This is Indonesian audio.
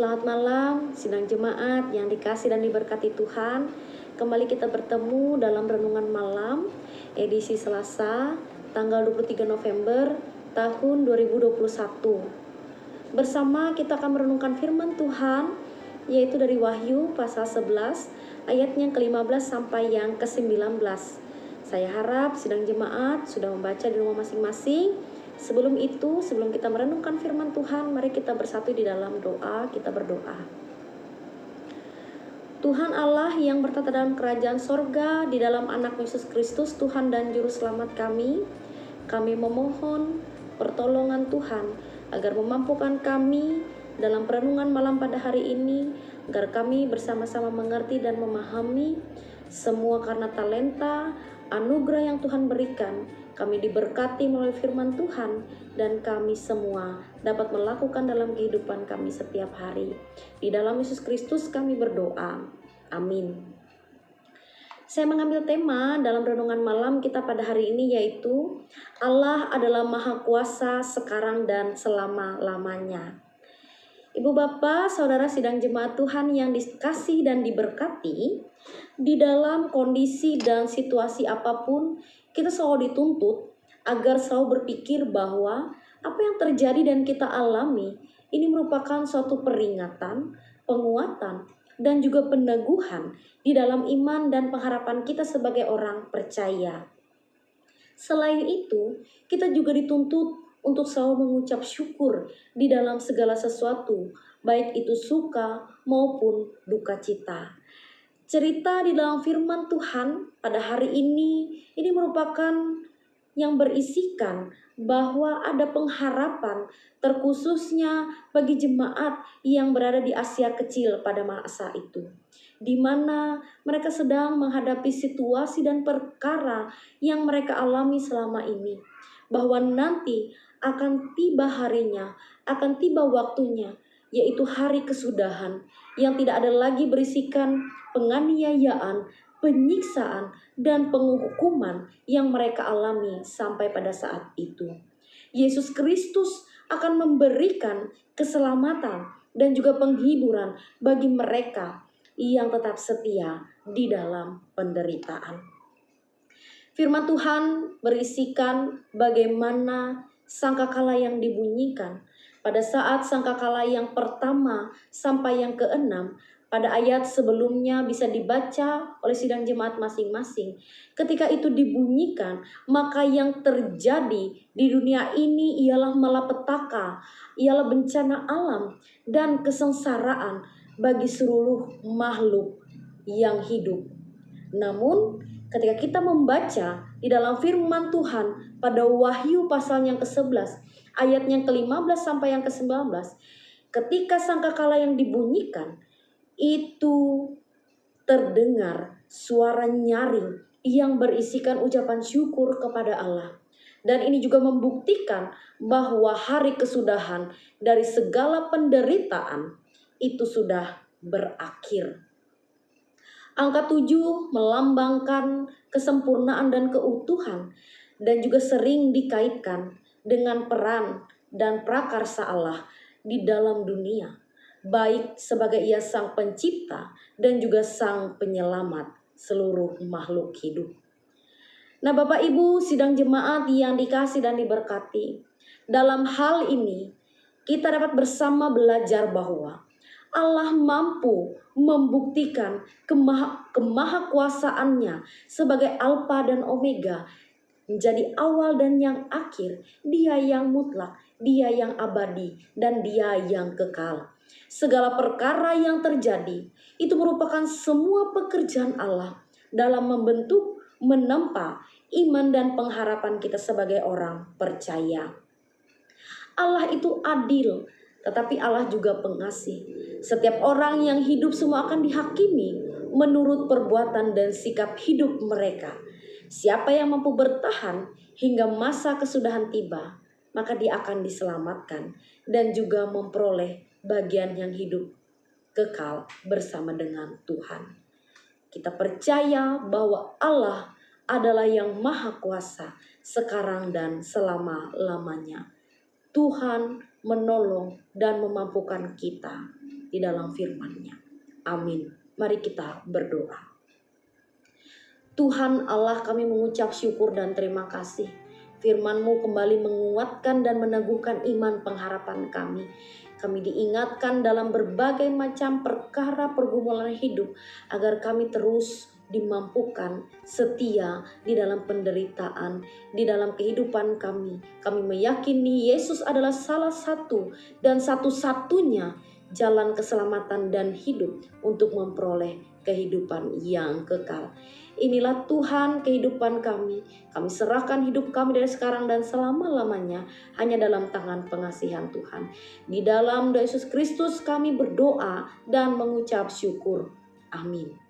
Selamat malam, sidang jemaat yang dikasih dan diberkati Tuhan. Kembali kita bertemu dalam renungan malam, edisi Selasa, tanggal 23 November tahun 2021. Bersama kita akan merenungkan firman Tuhan, yaitu dari Wahyu pasal 11, ayat yang ke-15 sampai yang ke-19. Saya harap sidang jemaat sudah membaca di rumah masing-masing. Sebelum kita merenungkan firman Tuhan, mari kita bersatu di dalam doa, kita berdoa. Tuhan Allah yang bertata dalam kerajaan sorga, di dalam anak Yesus Kristus, Tuhan dan Juru Selamat kami memohon pertolongan Tuhan, agar memampukan kami dalam perenungan malam pada hari ini, agar kami bersama-sama mengerti dan memahami semua karena talenta, anugerah yang Tuhan berikan. Kami diberkati melalui firman Tuhan, dan kami semua dapat melakukan dalam kehidupan kami setiap hari. Di dalam Yesus Kristus kami berdoa. Amin. Saya mengambil tema dalam renungan malam kita pada hari ini, yaitu Allah adalah Maha Kuasa sekarang dan selama-lamanya. Ibu Bapak, Saudara sidang jemaat Tuhan yang dikasih dan diberkati, di dalam kondisi dan situasi apapun, kita selalu dituntut agar selalu berpikir bahwa apa yang terjadi dan kita alami ini merupakan suatu peringatan, penguatan, dan juga peneguhan di dalam iman dan pengharapan kita sebagai orang percaya. Selain itu, kita juga dituntut untuk selalu mengucap syukur di dalam segala sesuatu, baik itu suka maupun duka cita. Cerita di dalam firman Tuhan pada hari ini merupakan yang berisikan bahwa ada pengharapan terkhususnya bagi jemaat yang berada di Asia Kecil pada masa itu, di mana mereka sedang menghadapi situasi dan perkara yang mereka alami selama ini, bahwa nanti akan tiba harinya, akan tiba waktunya, yaitu hari kesudahan yang tidak ada lagi berisikan penganiayaan, penyiksaan, dan penghukuman yang mereka alami sampai pada saat itu. Yesus Kristus akan memberikan keselamatan dan juga penghiburan bagi mereka yang tetap setia di dalam penderitaan. Firman Tuhan berisikan bagaimana sangkakala yang dibunyikan pada saat sangkakala yang pertama sampai yang keenam. Pada ayat sebelumnya bisa dibaca oleh sidang jemaat masing-masing. Ketika itu dibunyikan, maka yang terjadi di dunia ini ialah malapetaka, ialah bencana alam dan kesengsaraan bagi seluruh makhluk yang hidup. Namun, ketika kita membaca di dalam firman Tuhan pada Wahyu pasal yang ke-11, ayat yang ke-15 sampai yang ke-19, ketika sangkakala yang dibunyikan, itu terdengar suara nyaring yang berisikan ucapan syukur kepada Allah. Dan ini juga membuktikan bahwa hari kesudahan dari segala penderitaan itu sudah berakhir. Angka 7 melambangkan kesempurnaan dan keutuhan, dan juga sering dikaitkan dengan peran dan prakarsa Allah di dalam dunia, baik sebagai Ia Sang Pencipta dan juga Sang Penyelamat seluruh makhluk hidup. Nah, Bapak Ibu sidang jemaat yang dikasih dan diberkati, dalam hal ini kita dapat bersama belajar bahwa Allah mampu membuktikan kemahakuasaannya sebagai Alfa dan Omega, menjadi awal dan yang akhir. Dia yang mutlak, Dia yang abadi, dan Dia yang kekal. Segala perkara yang terjadi itu merupakan semua pekerjaan Allah dalam membentuk, menempa iman dan pengharapan kita sebagai orang percaya. Allah itu adil, tetapi Allah juga pengasih. Setiap orang yang hidup semua akan dihakimi menurut perbuatan dan sikap hidup mereka. Siapa yang mampu bertahan hingga masa kesudahan tiba, maka dia akan diselamatkan dan juga memperoleh bagian yang hidup kekal bersama dengan Tuhan. Kita percaya bahwa Allah adalah yang maha kuasa sekarang dan selama-lamanya. Tuhan menolong dan memampukan kita di dalam firman-Nya. Amin. Mari kita berdoa. Tuhan Allah, kami mengucap syukur dan terima kasih. Firman-Mu kembali menguatkan dan meneguhkan iman pengharapan kami. Kami diingatkan dalam berbagai macam perkara pergumulan hidup agar kami terus dimampukan setia di dalam penderitaan, di dalam kehidupan kami. Kami meyakini Yesus adalah salah satu dan satu-satunya jalan keselamatan dan hidup untuk memperoleh kehidupan yang kekal. Inilah Tuhan kehidupan kami. Kami serahkan hidup kami dari sekarang dan selama-lamanya hanya dalam tangan pengasihan Tuhan. Di dalam doa Yesus Kristus kami berdoa dan mengucap syukur. Amin.